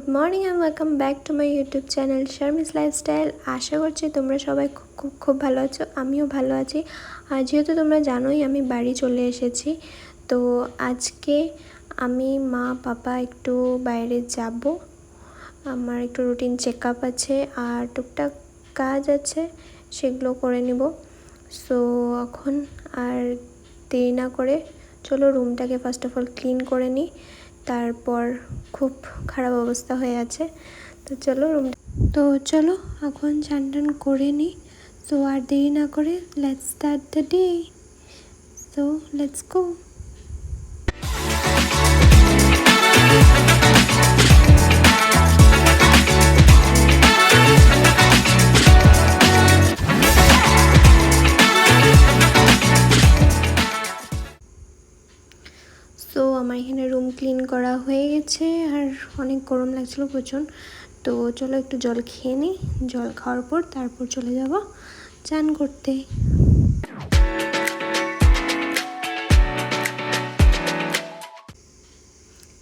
Good morning and welcome back to my YouTube channel Sharmi's lifestyle. আশা করছি তোমরা সবাই খুব ভালো আছো, আমিও ভালো আছি। আর যেহেতু তোমরা জানোই আমি বাড়ি চলে এসেছি, তো আজকে আমি মা পাপা একটু বাইরে যাব। আমার একটু রুটিন চেক আপ আছে আর টুকটাক কাজ আছে, সেগুলো করে নেব। সো এখন আর দেরি না করে চলো রুমটাকে ফার্স্ট অফ অল ক্লিন করে নিই। তারপর খুব খারাপ অবস্থা হয়ে আছে, তো চলো এখন চান করে নিই। সো আর দেরি না করে let's start the day. So let's go. তো আমার এখানে রুম ক্লিন করা হয়ে গেছে আর অনেক গরম লাগছিল প্রচণ্ড। তো চলো একটু জল খেয়ে নিই, জল খাওয়ার পর তারপর চলে যাব চান করতে।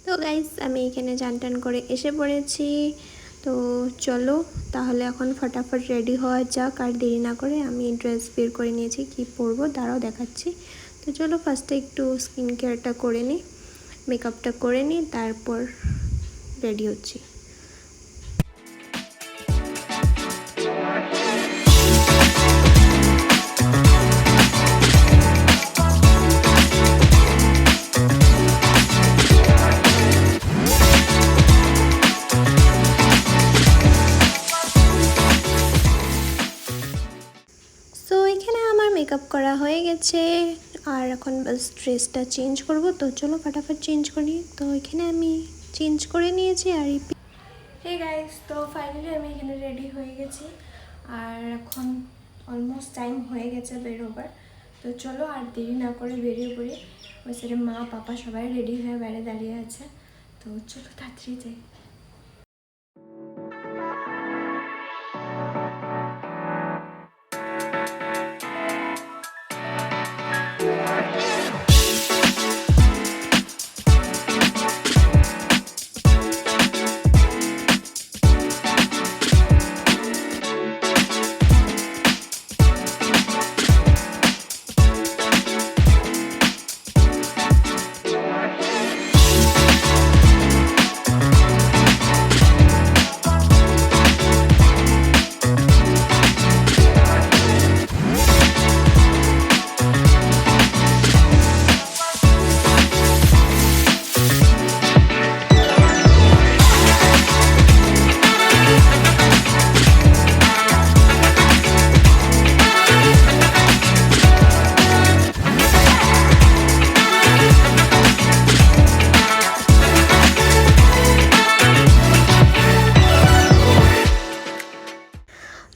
তো গাইস আমি এখানে চান করে এসে পড়েছি। তো চলো তাহলে এখন ফটাফট রেডি হওয়া যাক, আর দেরি না করে আমি ড্রেস বের করে নিয়েছি, কি পরবো দাঁড়াও দেখাচ্ছি। তো চলো ফার্স্টে একটু স্কিন কেয়ারটা করে নিই, মেকআপটা করে নিই, তারপর রেডি হচ্ছি। সো এখানে আমার মেকআপ করা হয়ে গেছে আর এখন বাস ড্রেসটা চেঞ্জ করব। তো চলো ফটাফট চেঞ্জ করি। তো এখানে আমি চেঞ্জ করে নিয়েছি আর হে গাইস, তো ফাইনালি আমি এখানে রেডি হয়ে গেছি আর এখন অলমোস্ট টাইম হয়ে গেছে বেরোবার। তো চলো আর দেরি না করে বেরিয়ে পড়ি। ওই সাইডে মা পাপা সবাই রেডি হয়ে বাইরে দাঁড়িয়ে আছে, তো চলো তাড়াতাড়ি যাই।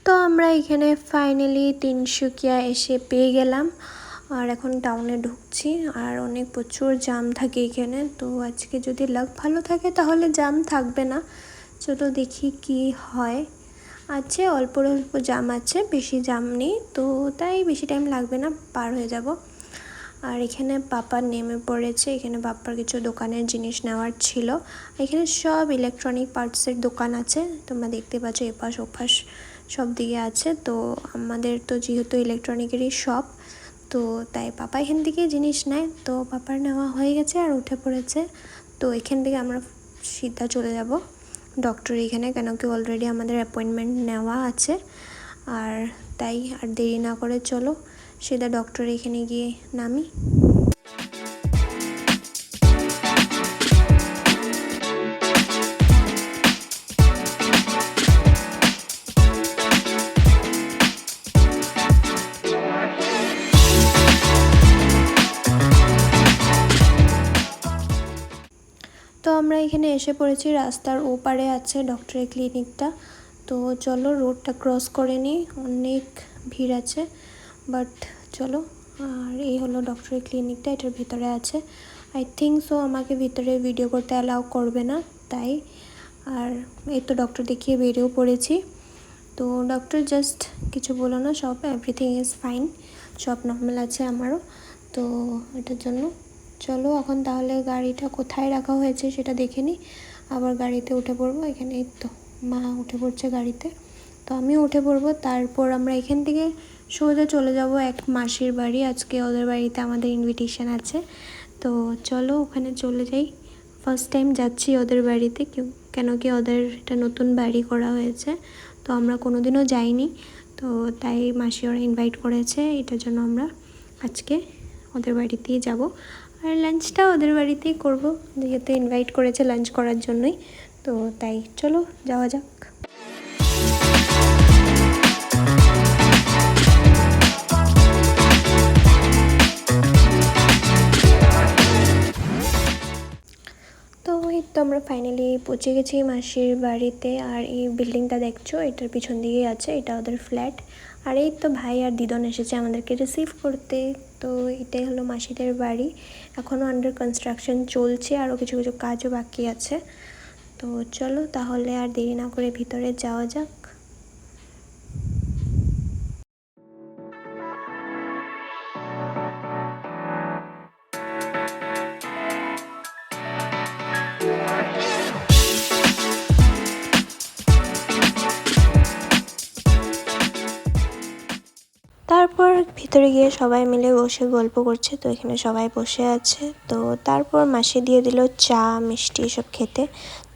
তো আমরা এখানে ফাইনালি তিনসুকিয়া এসে পেয়ে গেলাম আর এখন টাউনে ঢুকছি। আর অনেক প্রচুর জাম থাকে এখানে, তো আজকে যদি লাক ভালো থাকে তাহলে জাম থাকবে না। চলো দেখি কি হয়। আছে অল্প অল্প জাম আছে, বেশি জাম নেই, তো তাই বেশি টাইম লাগবে না, পার হয়ে যাব। আর এখানে পাপা নেমে পড়েছে, এখানে পাপার কিছু দোকানের জিনিস নেওয়ার ছিল। এখানে সব ইলেকট্রনিক পার্টসের দোকান আছে, তোমরা দেখতে পাচ্ছ এপাশ ওপাশ সব দিকে আছে। তো আমাদের তো যেহেতু ইলেকট্রনিকেরই শপ, তো তাই পাপা এখান থেকে জিনিস নেয়। তো পাপার নেওয়া হয়ে গেছে আর উঠে পড়েছে। তো এখান থেকে আমরা সিধা চলে যাব ডক্টর এখানে, কেন কি অলরেডি আমাদের অ্যাপয়েন্টমেন্ট নেওয়া আছে। আর তাই আর দেরি না করে চলো সিধা ডক্টর এখানে গিয়ে নামি। তো আমরা এখানে এসে পড়েছি, রাস্তার ওপারে আছে ডক্টরের ক্লিনিকটা। তো চলো রোডটা ক্রস করে নিই, অনেক ভিড় আছে, বাট চলো। আর এই হলো ডক্টরের ক্লিনিকটা, এটার ভিতরে আছে। আই থিঙ্ক সো আমাকে ভিতরে ভিডিও করতে অ্যালাউ করবে না, তাই। আর এই তো ডক্টর দেখিয়ে বেরিয়েও পড়েছি। তো ডক্টর জাস্ট কিছু বলো না, সব এভরিথিং ইজ ফাইন, সব নর্মাল আছে আমারও। তো এটার জন্য চলো এখন তাহলে গাড়িটা কোথায় রাখা হয়েছে সেটা দেখে নিই। আবার গাড়িতে উঠে পড়বো। এখানে এই তো মা উঠে পড়ছে গাড়িতে, তো আমিও উঠে পড়বো। তারপর আমরা এখান থেকে সোজা চলে যাব এক মাসির বাড়ি। আজকে ওদের বাড়িতে আমাদের ইনভিটেশন আছে, তো চলো ওখানে চলে যাই। ফার্স্ট টাইম যাচ্ছি ওদের বাড়িতে, কেন কি ওদের একটা নতুন বাড়ি করা হয়েছে, তো আমরা কোনোদিনও যাইনি, তো তাই মাসি ওরা ইনভাইট করেছে, এটার জন্য আমরা আজকে ওদের বাড়িতেই যাব। আর লাঞ্চটা ওদের বাড়িতেই করব, যেহেতু ইনভাইট করেছে লাঞ্চ করার জন্যই, তো তাই চলো যাওয়া যাক। তো এই তো আমরা ফাইনালি পৌঁছে গেছি মাসির বাড়িতে। আর এই বিল্ডিংটা দেখছো, এটার পিছন দিকেই আছে, এটা ওদের ফ্ল্যাট। আর এই তো ভাই আর দিদন এসেছে আমাদেরকে রিসিভ করতে। তো এটাই হলো মাসিদের বাড়ি, এখনও আন্ডার কনস্ট্রাকশন চলছে, আরও কিছু কিছু কাজও বাকি আছে। তো চলো তাহলে আর দেরি না করে ভিতরে যাওয়া যাক। তারপর ভিতরে গিয়ে সবাই মিলে বসে গল্প করছে, তো এখানে সবাই বসে আছে। তো তারপর মাসি দিয়ে দিল চা মিষ্টি এসব খেতে,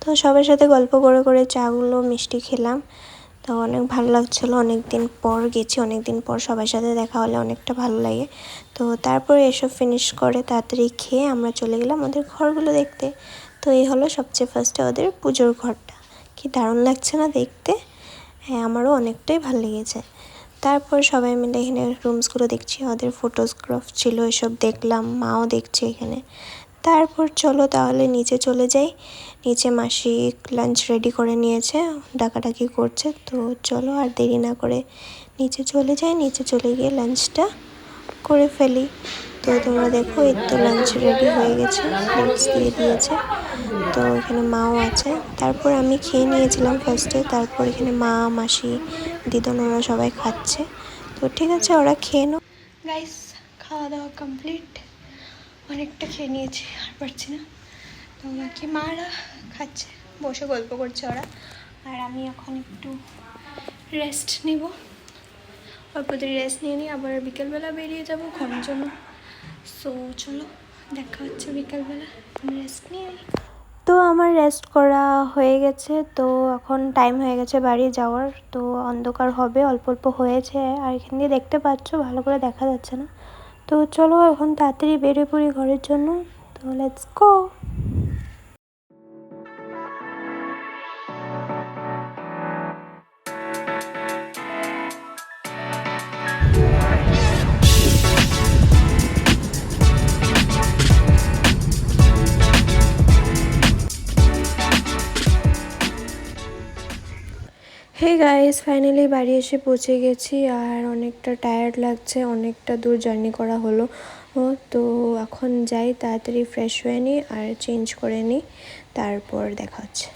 তো সবার সাথে গল্প করে করে চাগুলো মিষ্টি খেলাম। তো অনেক ভালো লাগছিলো, অনেক দিন পর গেছি, অনেক দিন পর সবার সাথে দেখা হলে অনেকটা ভালো লাগে। তো তারপরে এসব ফিনিশ করে তাড়াতাড়ি খেয়ে আমরা চলে গেলাম ওদের ঘরগুলো দেখতে। তো এই হলো সবচেয়ে ফার্স্টে ওদের পুজোর ঘরটা, কি দারুণ লাগছে না দেখতে? হ্যাঁ, আমারও অনেকটাই ভালো লেগেছে। তারপর সবাই মিলে এখানে রুমসগুলো দেখছি, ওদের ফটোগ্রাফ ছিল, এসব দেখলাম, মাও দেখছে এখানে। তারপর চলো তাহলে নিচে চলে যাই। নিচে মাসি লাঞ্চ রেডি করে নিয়েছে, ডাকাডাকি করছে, তো চলো আর দেরি না করে নিচে চলে যাই। নিচে চলে গিয়ে লাঞ্চটা করে ফেলি। তো তোমরা দেখো এই তো লাঞ্চ রেডি হয়ে গেছে, প্লেটস দিয়ে দিয়েছে, তো এখানে মাও আছে। তারপর আমি খেয়ে নিয়েছিলাম ফার্স্টে, তারপর এখানে মা মাসি দিদন ওরা সবাই খাচ্ছে। তো ঠিক আছে, ওরা খেয়ে নাও। গাইস, খাওয়া দাওয়া কমপ্লিট, অনেকটা খেয়ে নিয়েছি, আর পারছি না। তো বাকি মারা খাচ্ছে, বসে গল্প করছে ওরা, আর আমি এখন একটু রেস্ট নিব। অল্প দেরি রেস্ট নিয়ে নিই, আবার বিকেলবেলা বেরিয়ে যাব ঘরের জন্য। সো চলো দেখা হচ্ছে বিকেলবেলা, রেস্ট নিয়ে নিই। তো আমার রেস্ট করা হয়ে গেছে, তো এখন টাইম হয়ে গেছে বাড়ি যাওয়ার। তো অন্ধকার হবে, অল্প অল্প হয়েছে, আর এখান দিয়ে দেখতে পাচ্ছ ভালো করে দেখা যাচ্ছে না। তো চলো এখন তাড়াতাড়ি বেরিয়ে পড়ি ঘরের জন্য, তো let's go. Hey guys, finally বাড়ি এসে পৌঁছে গেছি, আর অনেকটা টায়ার্ড লাগছে, অনেকটা দূর জার্নি করা হলো। তো এখন যাই, তাড়াতাড়ি ফ্রেশ হয়ে নিই আর চেঞ্জ করে নিই, তারপর দেখা হচ্ছে।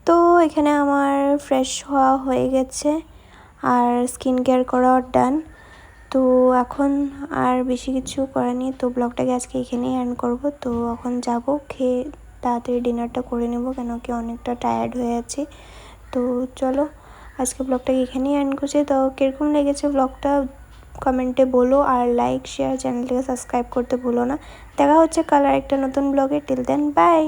তো এখানে আমার ফ্রেশ হওয়া হয়ে গেছে আর স্কিন কেয়ার করাও ডান। তো এখন আর বেশি কিছু করার নেই, তো ব্লগটাকে আজকে এখানেই এন্ড করব। তো এখন যাব, খেয়ে তাড়াতাড়ি ডিনারটা করে নেব, কেন কি অনেকটা টায়ার্ড হয়ে আছি। তো চলো আজকে ব্লগটাকে এখানেই এন্ড করছি। তো কীরকম লেগেছে ব্লগটা কমেন্টে বলো, আর লাইক শেয়ার চ্যানেলটাকে সাবস্ক্রাইব করতে ভুলো না। দেখা হচ্ছে কাল আর একটা নতুন ব্লগে। Till then by.